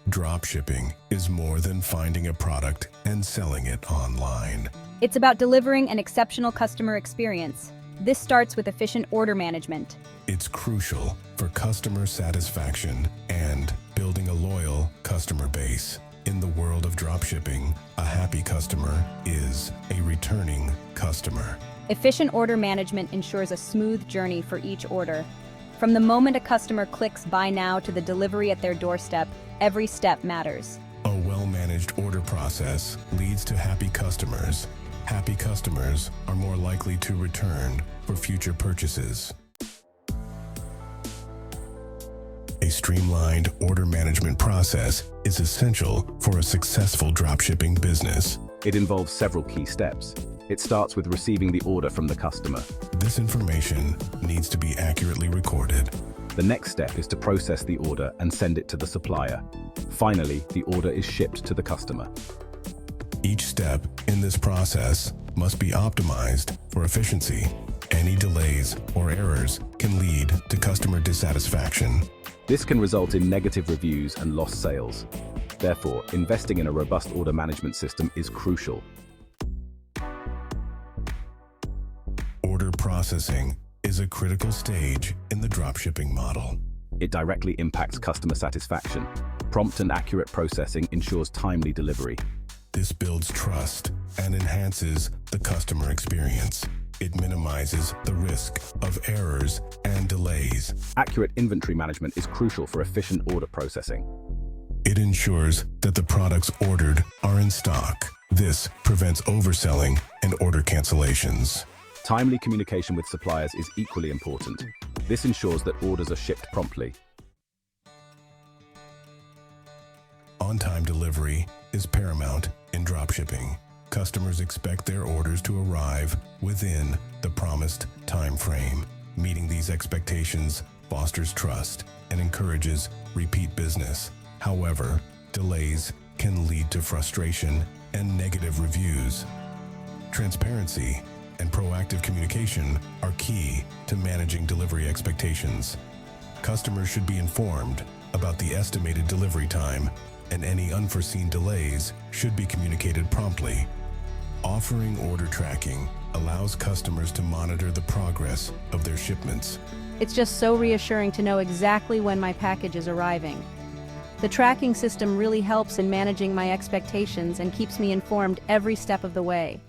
Dropshipping is more than finding a product and selling it online. It's about delivering an exceptional customer experience. This starts with efficient order management. It's crucial for customer satisfaction and building a loyal customer base. In the world of dropshipping, a happy customer is a returning customer. Efficient order management ensures a smooth journey for each order. From the moment a customer clicks Buy Now to the delivery at their doorstep, every step matters. A well-managed order process leads to happy customers. Happy customers are more likely to return for future purchases. A streamlined order management process is essential for a successful dropshipping business. It involves several key steps. It starts with receiving the order from the customer. This information needs to be accurately recorded. The next step is to process the order and send it to the supplier. Finally, the order is shipped to the customer. Each step in this process must be optimized for efficiency. Any delays or errors can lead to customer dissatisfaction. This can result in negative reviews and lost sales. Therefore, investing in a robust order management system is crucial. Order processing is a critical stage in the dropshipping model. It directly impacts customer satisfaction. Prompt and accurate processing ensures timely delivery. This builds trust and enhances the customer experience. It minimizes the risk of errors and delays. Accurate inventory management is crucial for efficient order processing. It ensures that the products ordered are in stock. This prevents overselling and order cancellations. Timely communication with suppliers is equally important. This ensures that orders are shipped promptly. On-time delivery is paramount in dropshipping. Customers expect their orders to arrive within the promised time frame. Meeting these expectations fosters trust and encourages repeat business. However, delays can lead to frustration and negative reviews. Transparency and proactive communication are key to managing delivery expectations. Customers should be informed about the estimated delivery time, and any unforeseen delays should be communicated promptly. Offering order tracking allows customers to monitor the progress of their shipments. It's just so reassuring to know exactly when my package is arriving. The tracking system really helps in managing my expectations and keeps me informed every step of the way.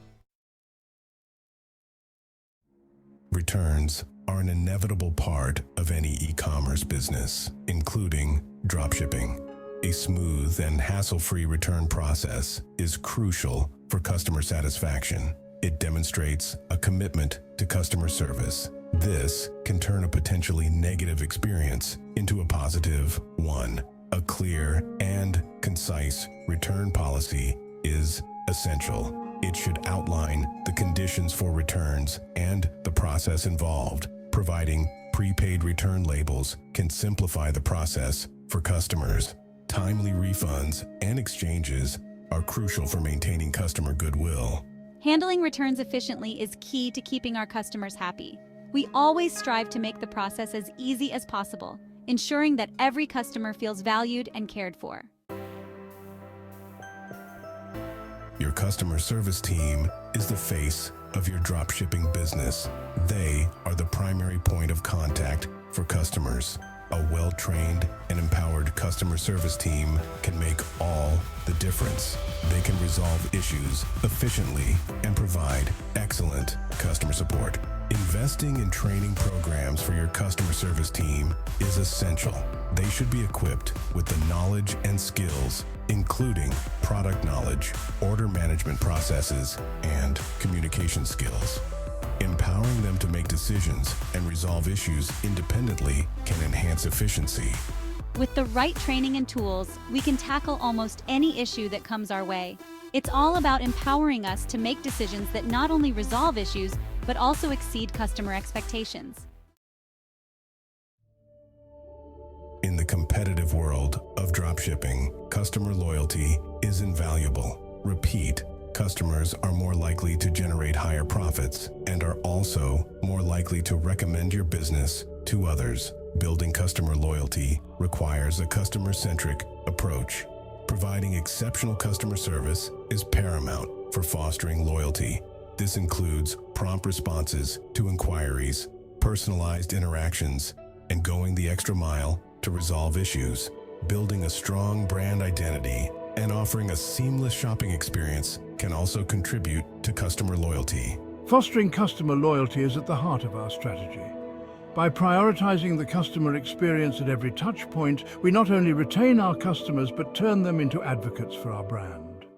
Returns are an inevitable part of any e-commerce business, including dropshipping. A smooth and hassle-free return process is crucial for customer satisfaction. It demonstrates a commitment to customer service. This can turn a potentially negative experience into a positive one. A clear and concise return policy is essential. It should outline the conditions for returns and the process involved. Providing prepaid return labels can simplify the process for customers. Timely refunds and exchanges are crucial for maintaining customer goodwill. Handling returns efficiently is key to keeping our customers happy. We always strive to make the process as easy as possible, ensuring that every customer feels valued and cared for. Your customer service team is the face of your dropshipping business. They are the primary point of contact for customers. A well-trained and empowered customer service team can make all the difference. They can resolve issues efficiently and provide excellent customer support. Investing in training programs for your customer service team is essential. They should be equipped with the knowledge and skills, including product knowledge, order management processes, and communication skills. Empowering them to make decisions and resolve issues independently can enhance efficiency. With the right training and tools, we can tackle almost any issue that comes our way. It's all about empowering us to make decisions that not only resolve issues, but also exceed customer expectations. In the competitive world of dropshipping, customer loyalty is invaluable. Repeat customers are more likely to generate higher profits and are also more likely to recommend your business to others. Building customer loyalty requires a customer-centric approach. Providing exceptional customer service is paramount for fostering loyalty. This includes prompt responses to inquiries, personalized interactions, and going the extra mile to resolve issues. Building a strong brand identity and offering a seamless shopping experience can also contribute to customer loyalty. Fostering customer loyalty is at the heart of our strategy. By prioritizing the customer experience at every touch point, we not only retain our customers but turn them into advocates for our brand.